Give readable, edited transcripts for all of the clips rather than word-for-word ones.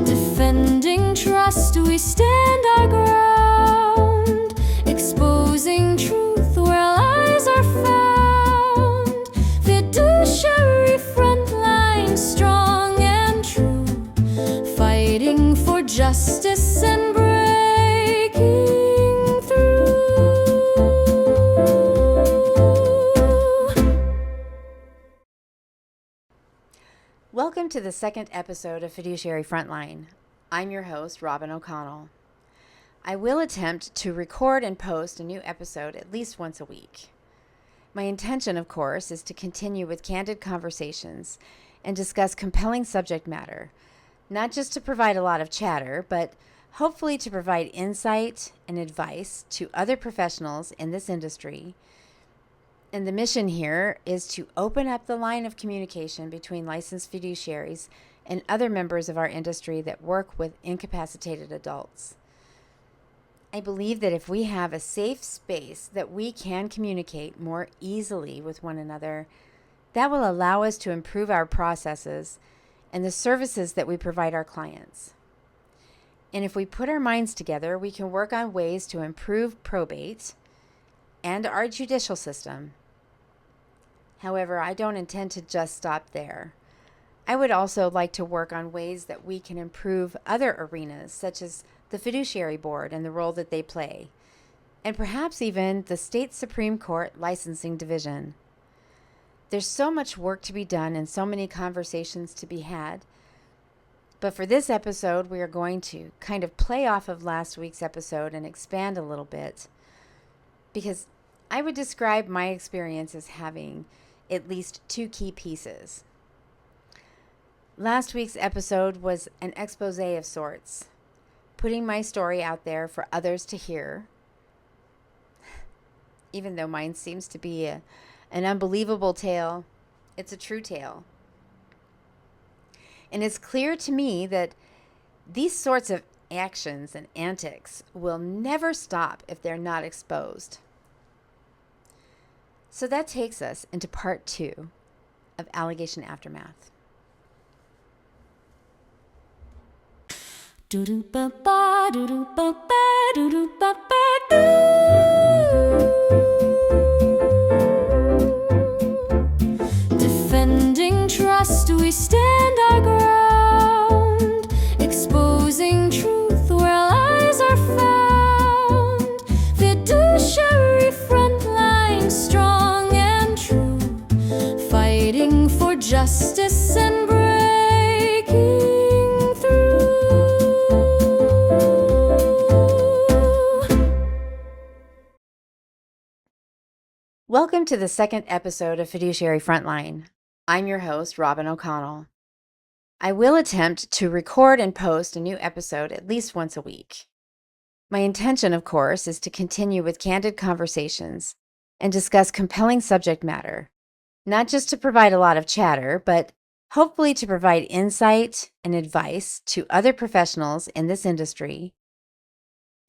Defending trust, we stand our ground, exposing truth where lies are found. Fiduciary frontline, strong and true, fighting for justice and breaking through. Welcome to the second episode of Fiduciary Frontline. I'm your host, Robin O'Connell. I will attempt to record and post a new episode at least once a week. My intention, of course, is to continue with candid conversations and discuss compelling subject matter, not just to provide a lot of chatter, but hopefully to provide insight and advice to other professionals in this industry. And the mission here is to open up the line of communication between licensed fiduciaries and other members of our industry that work with incapacitated adults. I believe that if we have a safe space that we can communicate more easily with one another, that will allow us to improve our processes and the services that we provide our clients. And if we put our minds together, we can work on ways to improve probate and our judicial system. However, I don't intend to just stop there. I would also like to work on ways that we can improve other arenas, such as the Fiduciary Board and the role that they play, and perhaps even the State Supreme Court Licensing Division. There's so much work to be done and so many conversations to be had. But for this episode, we are going to kind of play off of last week's episode and expand a little bit, because I would describe my experience as having at least two key pieces. Last week's episode was an expose of sorts, putting my story out there for others to hear, even though mine seems to be an unbelievable tale. It's a true tale. And it's clear to me that these sorts of actions and antics will never stop if they're not exposed. So that takes us into part 2 of Allegation Aftermath. Defending trust, we stand our ground, exposing truth where lies are found. Fiduciary frontline, strong and true, fighting for justice and breaking through. Welcome to the second episode of Fiduciary Frontline. I'm your host, Robin O'Connell. I will attempt to record and post a new episode at least once a week. My intention, of course, is to continue with candid conversations and discuss compelling subject matter, not just to provide a lot of chatter, but hopefully to provide insight and advice to other professionals in this industry.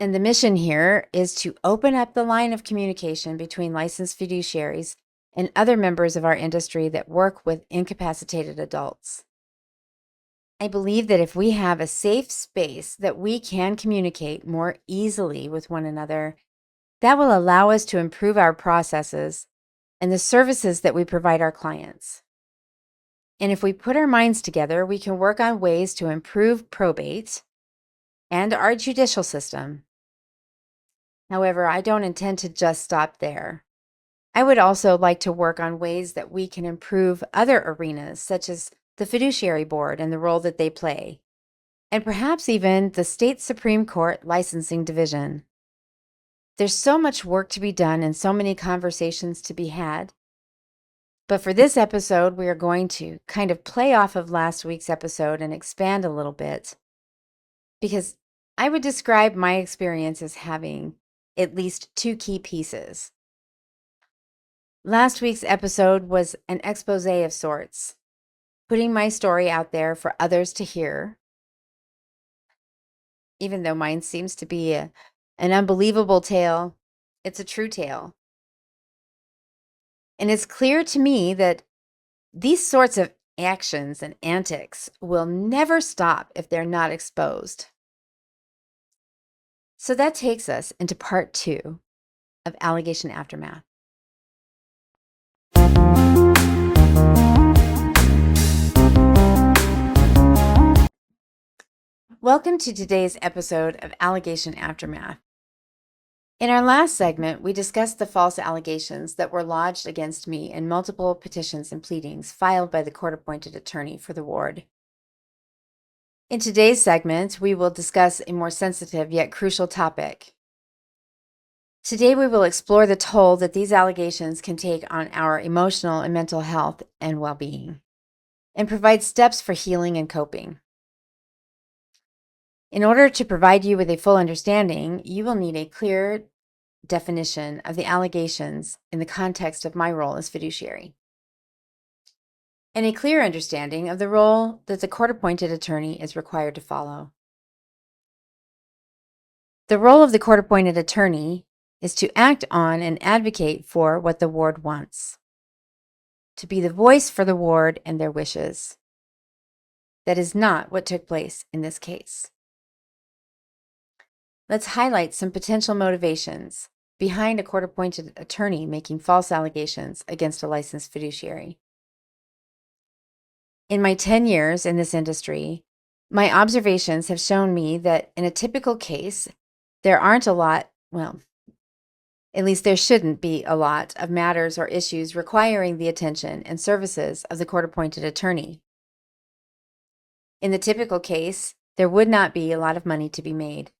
And the mission here is to open up the line of communication between licensed fiduciaries and other members of our industry that work with incapacitated adults. I believe that if we have a safe space that we can communicate more easily with one another, that will allow us to improve our processes and the services that we provide our clients. And if we put our minds together, we can work on ways to improve probate and our judicial system. However, I don't intend to just stop there. I would also like to work on ways that we can improve other arenas, such as the Fiduciary Board and the role that they play, and perhaps even the State Supreme Court Licensing Division. There's so much work to be done and so many conversations to be had. But for this episode, we are going to kind of play off of last week's episode and expand a little bit, because I would describe my experience as having at least two key pieces. Last week's episode was an expose of sorts, putting my story out there for others to hear, even though mine seems to be an unbelievable tale. It's a true tale. And it's clear to me that these sorts of actions and antics will never stop if they're not exposed. So that takes us into part 2 of allegation aftermath. Welcome to today's episode of Allegation Aftermath. In our last segment, we discussed the false allegations that were lodged against me in multiple petitions and pleadings filed by the court-appointed attorney for the ward. In today's segment, we will discuss a more sensitive yet crucial topic. Today, we will explore the toll that these allegations can take on our emotional and mental health and well-being, and provide steps for healing and coping. In order to provide you with a full understanding, you will need a clear definition of the allegations in the context of my role as fiduciary, and a clear understanding of the role that the court-appointed attorney is required to follow. The role of the court-appointed attorney is to act on and advocate for what the ward wants, to be the voice for the ward and their wishes. That is not what took place in this case. Let's highlight some potential motivations behind a court-appointed attorney making false allegations against a licensed fiduciary. In my 10 years in this industry, my observations have shown me that in a typical case, there aren't a lot, well, at least there shouldn't be a lot of matters or issues requiring the attention and services of the court-appointed attorney. In the typical case, there would not be a lot of money to be made.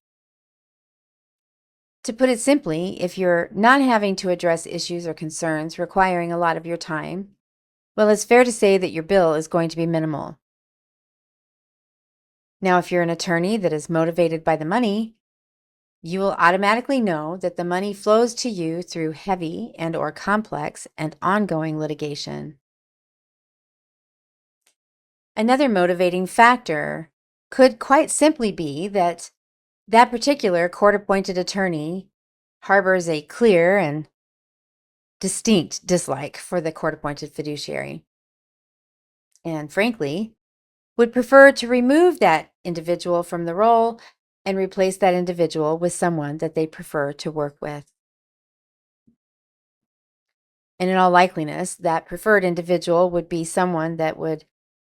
To put it simply, if you're not having to address issues or concerns requiring a lot of your time, well, it's fair to say that your bill is going to be minimal. Now, if you're an attorney that is motivated by the money, you will automatically know that the money flows to you through heavy and/or complex and ongoing litigation. Another motivating factor could quite simply be that that particular court-appointed attorney harbors a clear and distinct dislike for the court-appointed fiduciary, and frankly, would prefer to remove that individual from the role and replace that individual with someone that they prefer to work with. And in all likeliness, that preferred individual would be someone that would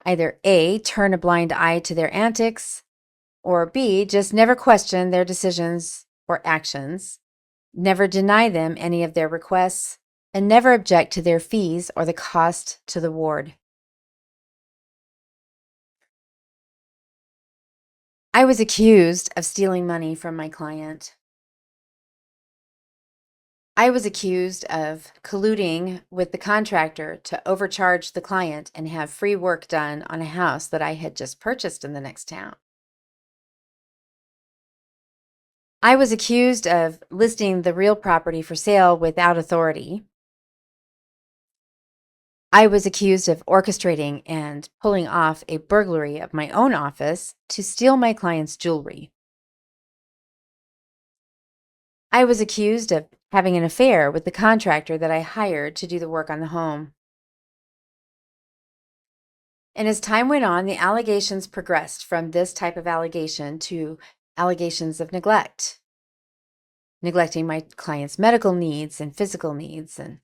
either A, turn a blind eye to their antics, or B, just never question their decisions or actions, never deny them any of their requests, and never object to their fees or the cost to the ward. I was accused of stealing money from my client. I was accused of colluding with the contractor to overcharge the client and have free work done on a house that I had just purchased in the next town. I was accused of listing the real property for sale without authority. I was accused of orchestrating and pulling off a burglary of my own office to steal my client's jewelry. I was accused of having an affair with the contractor that I hired to do the work on the home. And as time went on, the allegations progressed from this type of allegation to allegations of neglect, neglecting my client's medical needs and physical needs, and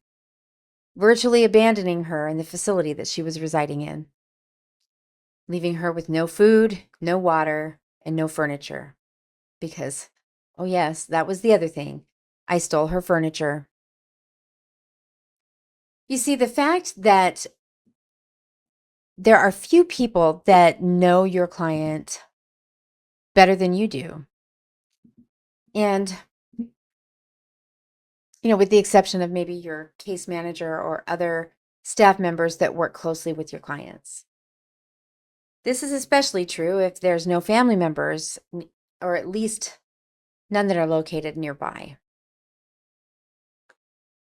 virtually abandoning her in the facility that she was residing in, leaving her with no food, no water, and no furniture. Because, oh yes, that was the other thing. I stole her furniture. You see, the fact that there are few people that know your client better than you do, and with the exception of maybe your case manager or other staff members that work closely with your clients. This is especially true if there's no family members, or at least none that are located nearby.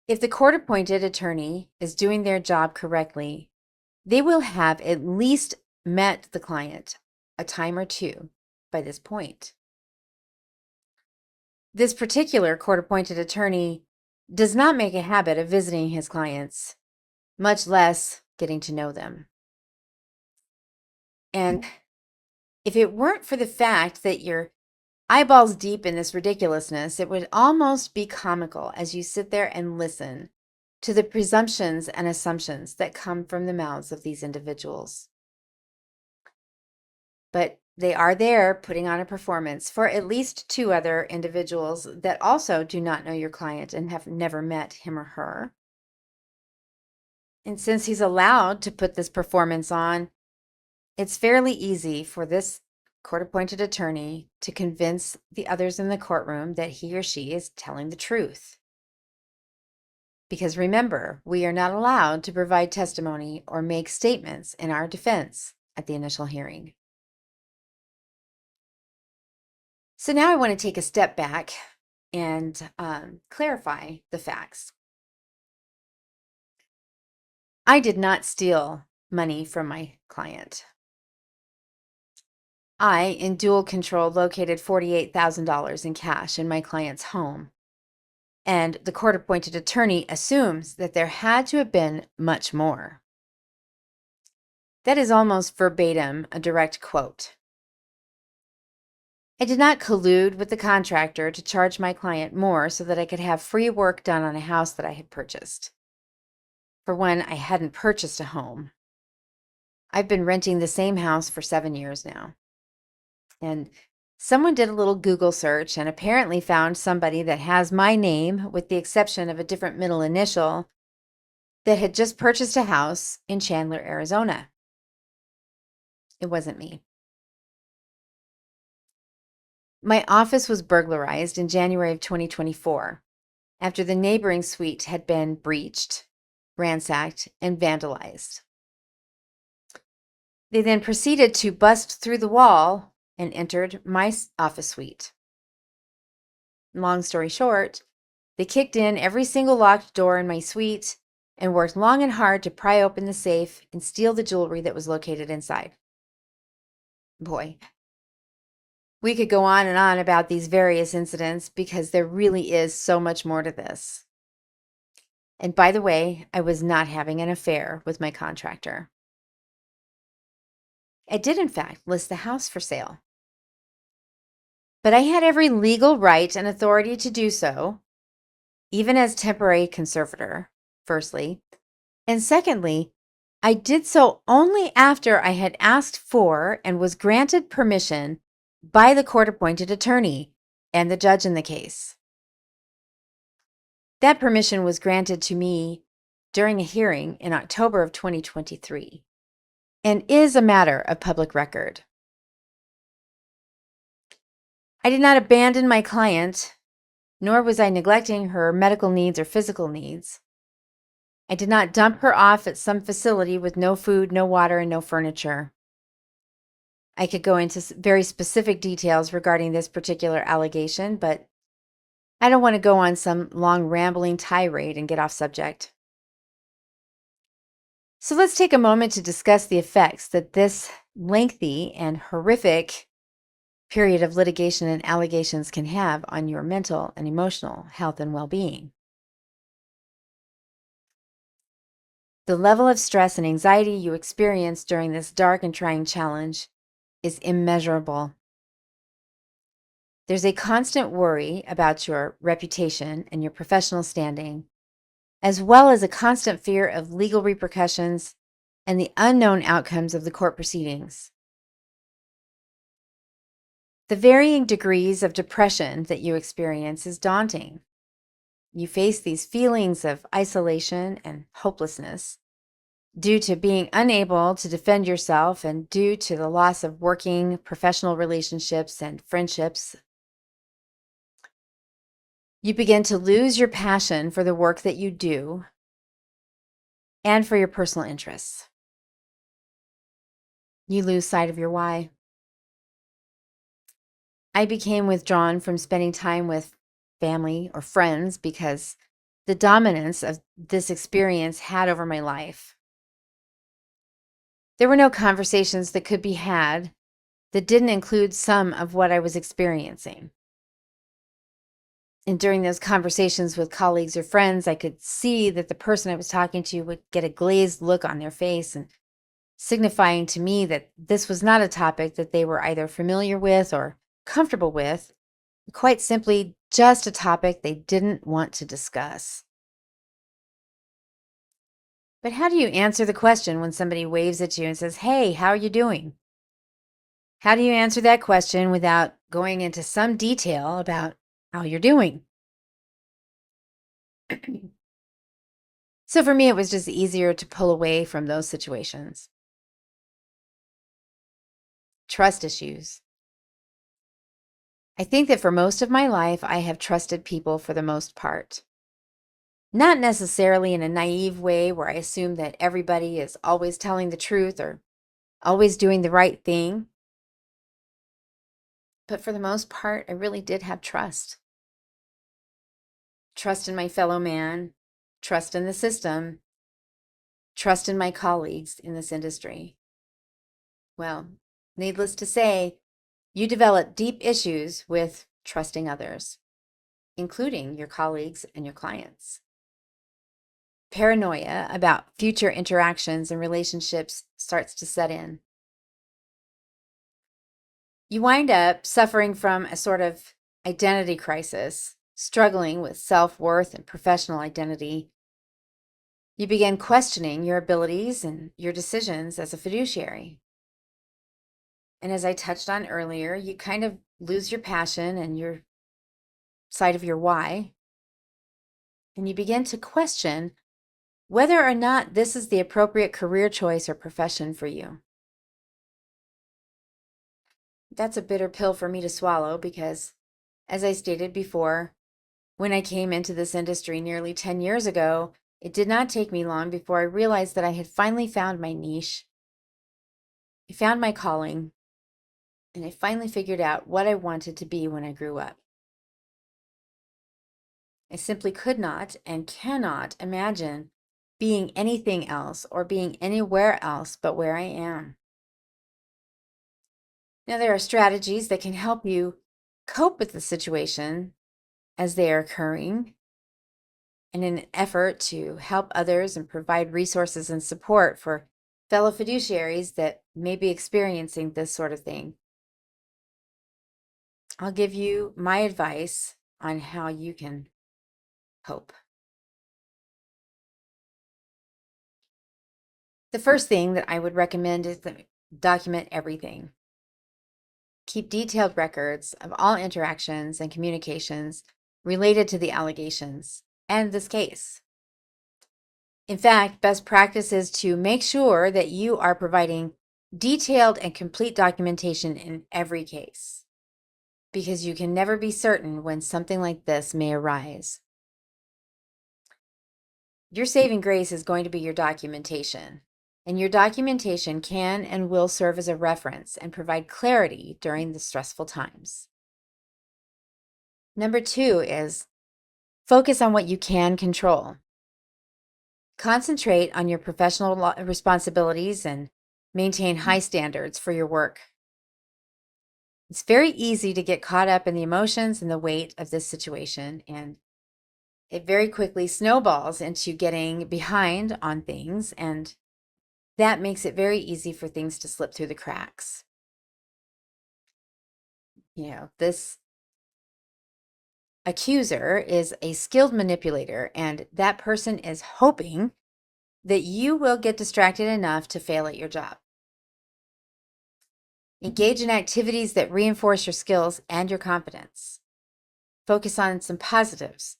If the court-appointed attorney is doing their job correctly, they will have at least met the client a time or two by this point. This particular court-appointed attorney does not make a habit of visiting his clients, much less getting to know them. And if it weren't for the fact that you're eyeballs deep in this ridiculousness, it would almost be comical as you sit there and listen to the presumptions and assumptions that come from the mouths of these individuals. But they are there putting on a performance for at least two other individuals that also do not know your client and have never met him or her. And since he's allowed to put this performance on, it's fairly easy for this court-appointed attorney to convince the others in the courtroom that he or she is telling the truth. Because remember, we are not allowed to provide testimony or make statements in our defense at the initial hearing. So now I want to take a step back and clarify the facts. I did not steal money from my client. I, in dual control, located $48,000 in cash in my client's home. And the court-appointed attorney assumes that there had to have been much more. That is almost verbatim a direct quote. I did not collude with the contractor to charge my client more so that I could have free work done on a house that I had purchased. For one, I hadn't purchased a home. I've been renting the same house for 7 years now. And someone did a little Google search and apparently found somebody that has my name, with the exception of a different middle initial, that had just purchased a house in Chandler, Arizona. It wasn't me. My office was burglarized in January of 2024 after the neighboring suite had been breached, ransacked, and vandalized. They then proceeded to bust through the wall and entered my office suite. Long story short, they kicked in every single locked door in my suite and worked long and hard to pry open the safe and steal the jewelry that was located inside. Boy, we could go on and on about these various incidents because there really is so much more to this. And by the way, I was not having an affair with my contractor. I did, in fact, list the house for sale. But I had every legal right and authority to do so, even as temporary conservator, firstly. And secondly, I did so only after I had asked for and was granted permission by the court-appointed attorney and the judge in the case. That permission was granted to me during a hearing in October of 2023 and is a matter of public record. I did not abandon my client, nor was I neglecting her medical needs or physical needs. I did not dump her off at some facility with no food, no water, and no furniture. I could go into very specific details regarding this particular allegation, but I don't want to go on some long rambling tirade and get off subject. So let's take a moment to discuss the effects that this lengthy and horrific period of litigation and allegations can have on your mental and emotional health and well-being. The level of stress and anxiety you experience during this dark and trying challenge is immeasurable. There's a constant worry about your reputation and your professional standing, as well as a constant fear of legal repercussions and the unknown outcomes of the court proceedings. The varying degrees of depression that you experience is daunting. You face these feelings of isolation and hopelessness due to being unable to defend yourself and due to the loss of working professional relationships and friendships. You begin to lose your passion for the work that you do and for your personal interests. You lose sight of your why. I became withdrawn from spending time with family or friends because the dominance of this experience had over my life. There were no conversations that could be had that didn't include some of what I was experiencing. And during those conversations with colleagues or friends, I could see that the person I was talking to would get a glazed look on their face, and signifying to me that this was not a topic that they were either familiar with or comfortable with, quite simply just a topic they didn't want to discuss. But how do you answer the question when somebody waves at you and says, "Hey, how are you doing?" How do you answer that question without going into some detail about how you're doing? So for me, it was just easier to pull away from those situations. Trust issues. I think that for most of my life, I have trusted people for the most part. Not necessarily in a naive way where I assume that everybody is always telling the truth or always doing the right thing. But for the most part, I really did have trust. Trust in my fellow man, trust in the system, trust in my colleagues in this industry. Well, needless to say, you develop deep issues with trusting others, including your colleagues and your clients. Paranoia about future interactions and relationships starts to set in. You wind up suffering from a sort of identity crisis, struggling with self-worth and professional identity. You begin questioning your abilities and your decisions as a fiduciary. And as I touched on earlier, you kind of lose your passion and your side of your why. And you begin to question whether or not this is the appropriate career choice or profession for you. That's a bitter pill for me to swallow because, as I stated before, when I came into this industry nearly 10 years ago, it did not take me long before I realized that I had finally found my niche. I found my calling, and I finally figured out what I wanted to be when I grew up. I simply could not and cannot imagine being anything else or being anywhere else but where I am. Now, there are strategies that can help you cope with the situation as they are occurring, and in an effort to help others and provide resources and support for fellow fiduciaries that may be experiencing this sort of thing. I'll give you my advice on how you can cope. The first thing that I would recommend is to document everything. Keep detailed records of all interactions and communications related to the allegations and this case. In fact, best practice is to make sure that you are providing detailed and complete documentation in every case, because you can never be certain when something like this may arise. Your saving grace is going to be your documentation, and your documentation can and will serve as a reference and provide clarity during the stressful times. Number 2 is focus on what you can control. Concentrate on your professional responsibilities and maintain high standards for your work. It's very easy to get caught up in the emotions and the weight of this situation, and it very quickly snowballs into getting behind on things, and that makes it very easy for things to slip through the cracks. This accuser is a skilled manipulator, and that person is hoping that you will get distracted enough to fail at your job. Engage in activities that reinforce your skills and your confidence. Focus on some positives,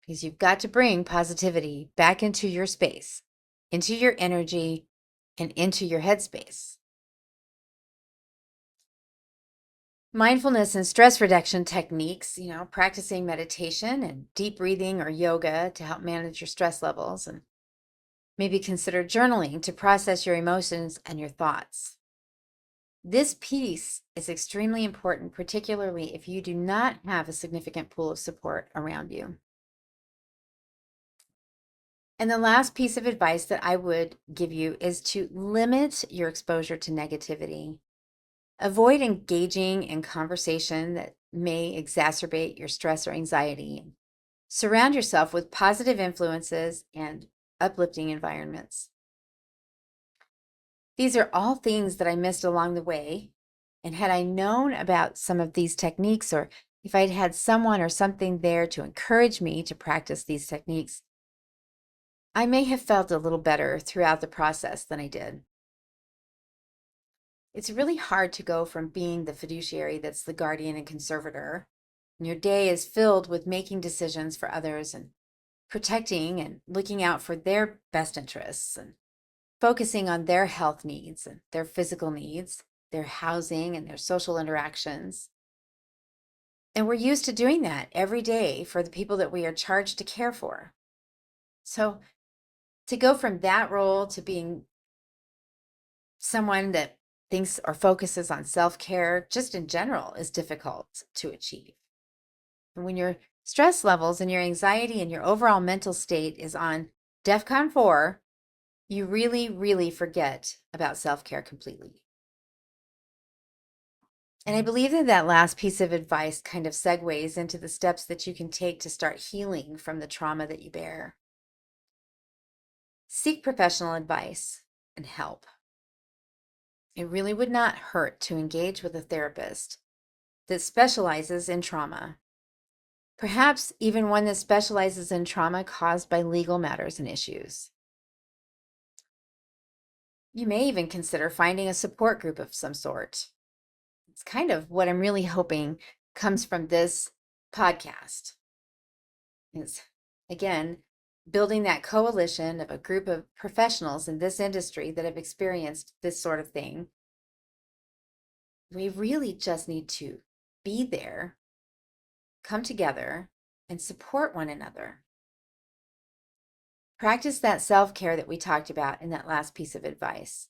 because you've got to bring positivity back into your space, into your energy, and into your headspace. Mindfulness and stress reduction techniques, practicing meditation and deep breathing or yoga to help manage your stress levels, and maybe consider journaling to process your emotions and your thoughts. This piece is extremely important, particularly if you do not have a significant pool of support around you. And the last piece of advice that I would give you is to limit your exposure to negativity. Avoid engaging in conversation that may exacerbate your stress or anxiety. Surround yourself with positive influences and uplifting environments. These are all things that I missed along the way. And had I known about some of these techniques, or if I'd had someone or something there to encourage me to practice these techniques, I may have felt a little better throughout the process than I did. It's really hard to go from being the fiduciary that's the guardian and conservator, and your day is filled with making decisions for others and protecting and looking out for their best interests and focusing on their health needs and their physical needs, their housing and their social interactions. And we're used to doing that every day for the people that we are charged to care for. So to go from that role to being someone that thinks or focuses on self-care just in general is difficult to achieve. And when your stress levels and your anxiety and your overall mental state is on DEFCON 4, you really, really forget about self-care completely. And I believe that that last piece of advice kind of segues into the steps that you can take to start healing from the trauma that you bear. Seek professional advice and help. It really would not hurt to engage with a therapist that specializes in trauma. Perhaps even one that specializes in trauma caused by legal matters and issues. You may even consider finding a support group of some sort. It's kind of what I'm really hoping comes from this podcast. Is, again, building that coalition of a group of professionals in this industry that have experienced this sort of thing. We really just need to be there, come together, and support one another. Practice that self-care that we talked about in that last piece of advice.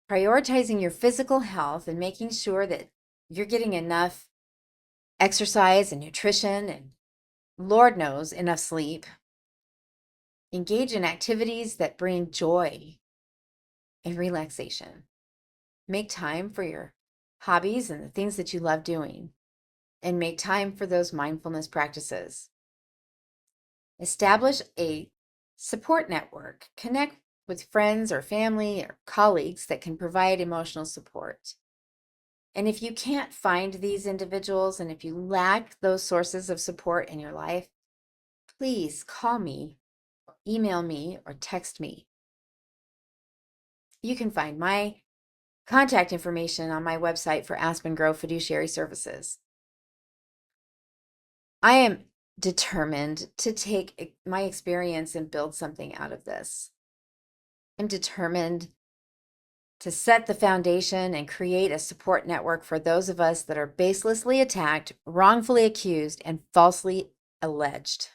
Prioritizing your physical health and making sure that you're getting enough exercise and nutrition and, Lord knows, enough sleep. Engage in activities that bring joy and relaxation. Make time for your hobbies and the things that you love doing, and make time for those mindfulness practices. Establish a support network. Connect with friends or family or colleagues that can provide emotional support. And if you can't find these individuals, and if you lack those sources of support in your life, please call me, email me, or text me. You can find my contact information on my website for Aspen Grove Fiduciary Services. I am determined to take my experience and build something out of this. I'm determined to set the foundation and create a support network for those of us that are baselessly attacked, wrongfully accused, and falsely alleged.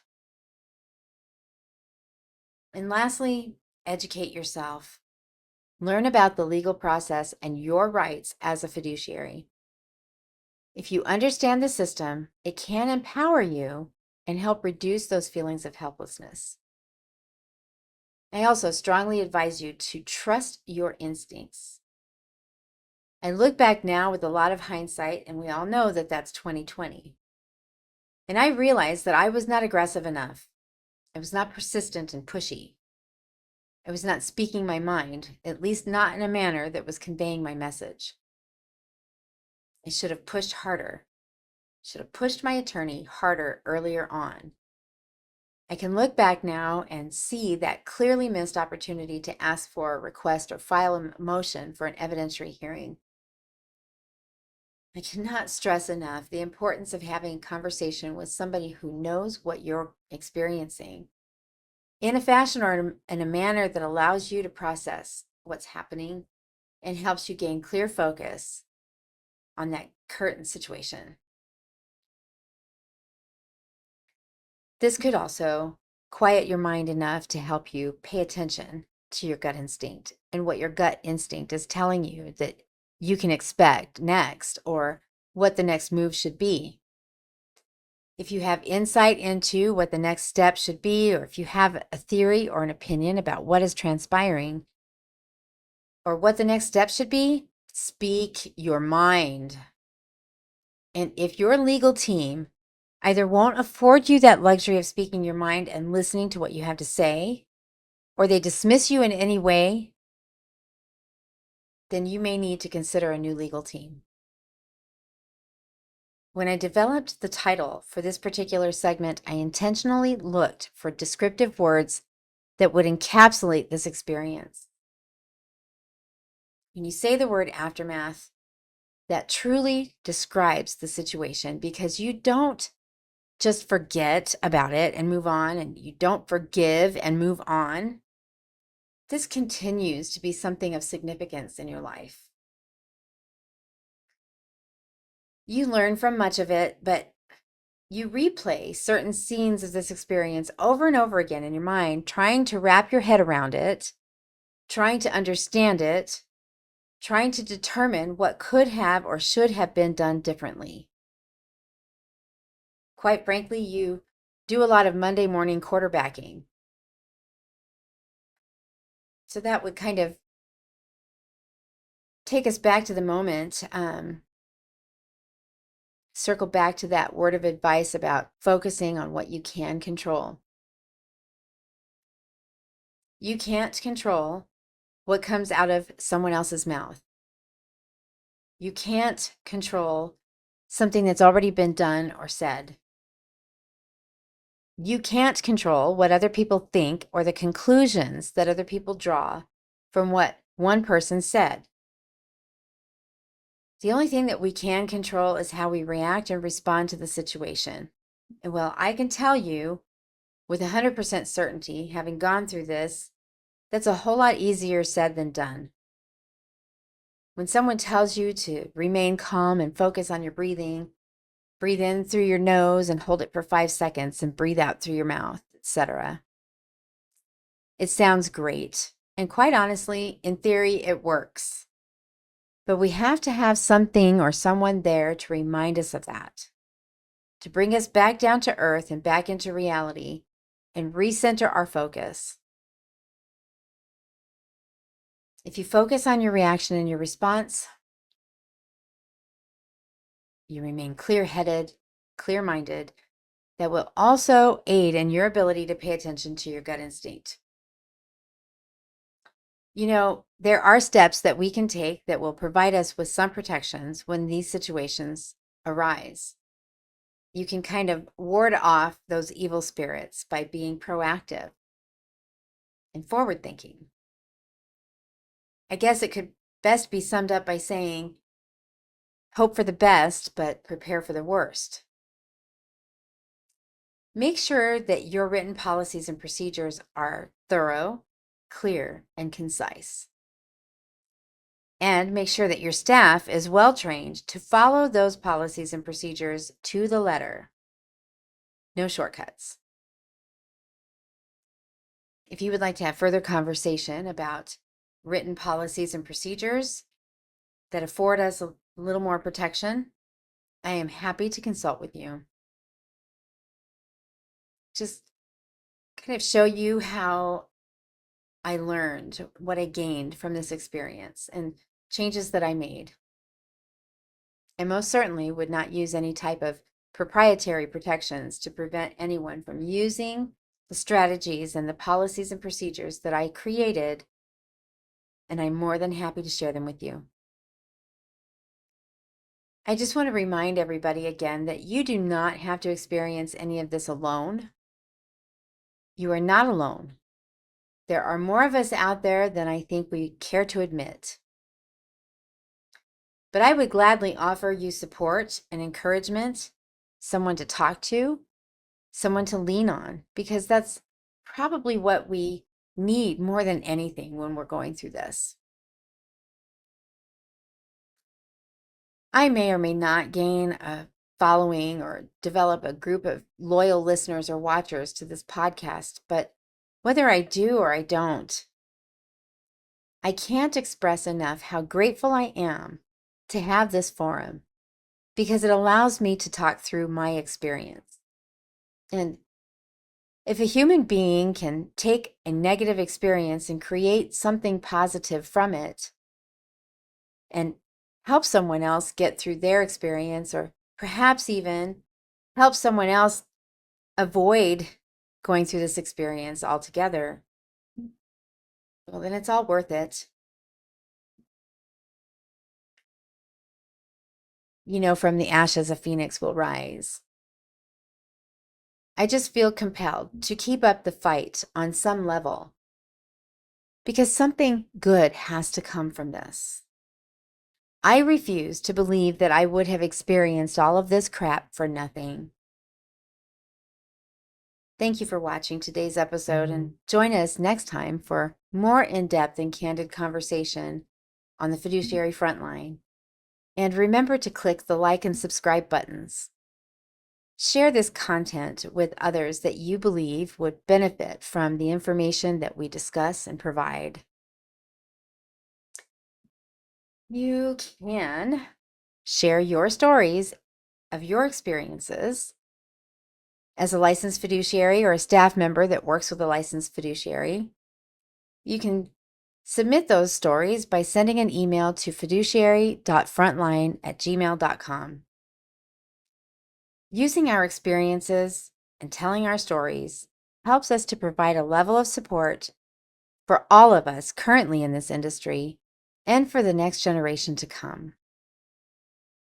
And lastly, educate yourself. Learn about the legal process and your rights as a fiduciary. If you understand the system, it can empower you and help reduce those feelings of helplessness. I also strongly advise you to trust your instincts. I look back now with a lot of hindsight, and we all know that that's 2020. And I realized that I was not aggressive enough. I was not persistent and pushy. I was not speaking my mind, at least not in a manner that was conveying my message. I should have pushed harder. Should have pushed my attorney harder earlier on. I can look back now and see that clearly missed opportunity to ask for a request or file a motion for an evidentiary hearing. I cannot stress enough the importance of having a conversation with somebody who knows what you're experiencing in a fashion or in a manner that allows you to process what's happening and helps you gain clear focus on that current situation. This could also quiet your mind enough to help you pay attention to your gut instinct and what your gut instinct is telling you that you can expect next, or what the next move should be. If you have insight into what the next step should be, or if you have a theory or an opinion about what is transpiring or what the next step should be, speak your mind. And if your legal team either won't afford you that luxury of speaking your mind and listening to what you have to say, or they dismiss you in any way, then you may need to consider a new legal team. When I developed the title for this particular segment, I intentionally looked for descriptive words that would encapsulate this experience. When you say the word aftermath, that truly describes the situation, because you don't just forget about it and move on, and you don't forgive and move on. This continues to be something of significance in your life. You learn from much of it, but you replay certain scenes of this experience over and over again in your mind, trying to wrap your head around it, trying to understand it, trying to determine what could have or should have been done differently. Quite frankly, you do a lot of Monday morning quarterbacking. So that would kind of take us back to the moment, circle back to that word of advice about focusing on what you can control. You can't control what comes out of someone else's mouth. You can't control something that's already been done or said. You can't control what other people think or the conclusions that other people draw from what one person said. The only thing that we can control is how we react and respond to the situation. And well, I can tell you with 100% certainty, having gone through this, that's a whole lot easier said than done. When someone tells you to remain calm and focus on your breathing, breathe in through your nose and hold it for 5 seconds and breathe out through your mouth, etc. It sounds great. And quite honestly, in theory, it works. But we have to have something or someone there to remind us of that, to bring us back down to earth and back into reality and recenter our focus. If you focus on your reaction and your response, you remain clear-headed, clear-minded. That will also aid in your ability to pay attention to your gut instinct. You know, there are steps that we can take that will provide us with some protections when these situations arise. You can kind of ward off those evil spirits by being proactive and forward thinking. I guess it could best be summed up by saying, hope for the best, but prepare for the worst. Make sure that your written policies and procedures are thorough, clear, and concise. And make sure that your staff is well trained to follow those policies and procedures to the letter. No shortcuts. If you would like to have further conversation about written policies and procedures that afford us a little more protection, I am happy to consult with you. Just kind of show you how I learned, what I gained from this experience and changes that I made. I most certainly would not use any type of proprietary protections to prevent anyone from using the strategies and the policies and procedures that I created, and I'm more than happy to share them with you. I just want to remind everybody again that you do not have to experience any of this alone. You are not alone. There are more of us out there than I think we care to admit. But I would gladly offer you support and encouragement, someone to talk to, someone to lean on, because that's probably what we need more than anything when we're going through this. I may or may not gain a following or develop a group of loyal listeners or watchers to this podcast, but whether I do or I don't, I can't express enough how grateful I am to have this forum, because it allows me to talk through my experience. And if a human being can take a negative experience and create something positive from it and help someone else get through their experience, or perhaps even help someone else avoid going through this experience altogether, well, then it's all worth it. From the ashes, a phoenix will rise. I just feel compelled to keep up the fight on some level because something good has to come from this. I refuse to believe that I would have experienced all of this crap for nothing. Thank you for watching today's episode, and join us next time for more in-depth and candid conversation on the Fiduciary Frontline. And remember to click the like and subscribe buttons. Share this content with others that you believe would benefit from the information that we discuss and provide. You can share your stories of your experiences as a licensed fiduciary or a staff member that works with a licensed fiduciary. You can submit those stories by sending an email to fiduciary.frontline@gmail.com. Using our experiences and telling our stories helps us to provide a level of support for all of us currently in this industry and for the next generation to come.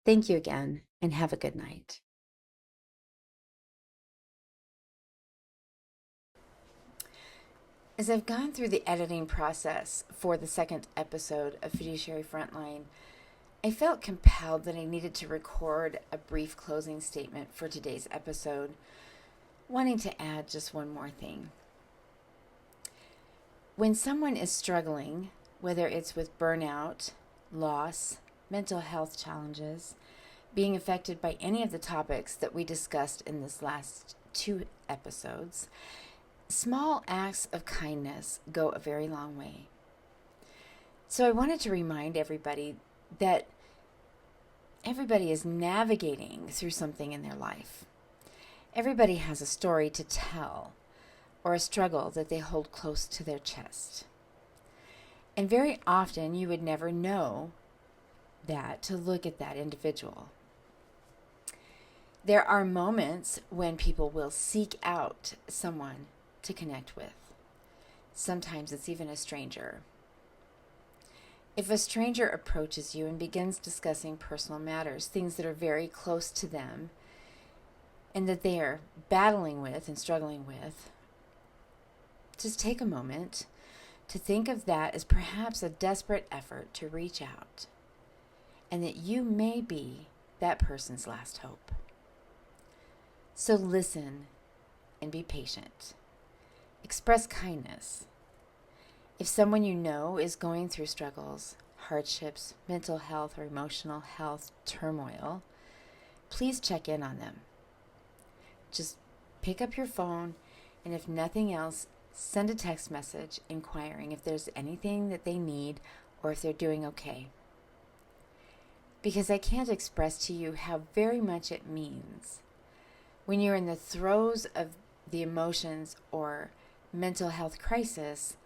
Thank you again, and have a good night. As I've gone through the editing process for the second episode of Fiduciary Frontline, I felt compelled that I needed to record a brief closing statement for today's episode, wanting to add just one more thing. When someone is struggling, whether it's with burnout, loss, mental health challenges, being affected by any of the topics that we discussed in this last 2 episodes, small acts of kindness go a very long way. So I wanted to remind everybody that everybody is navigating through something in their life. Everybody has a story to tell or a struggle that they hold close to their chest. And very often you would never know that to look at that individual. There are moments when people will seek out someone to connect with. Sometimes it's even a stranger. If a stranger approaches you and begins discussing personal matters, things that are very close to them and that they are battling with and struggling with, just take a moment to think of that as perhaps a desperate effort to reach out, and that you may be that person's last hope. So listen and be patient. Express kindness. If someone you know is going through struggles, hardships, mental health or emotional health turmoil, please check in on them. Just pick up your phone, and if nothing else, send a text message inquiring if there's anything that they need or if they're doing okay. Because I can't express to you how very much it means when you're in the throes of the emotions or mental health crisis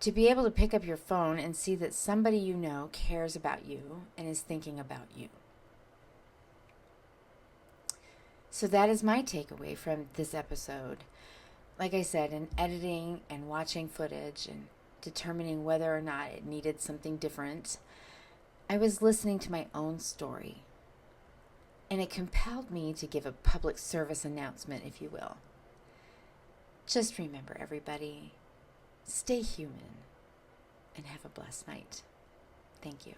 to be able to pick up your phone and see that somebody you know cares about you and is thinking about you. So that is my takeaway from this episode. Like I said, in editing and watching footage and determining whether or not it needed something different, I was listening to my own story. And it compelled me to give a public service announcement, if you will. Just remember, everybody, stay human and have a blessed night. Thank you.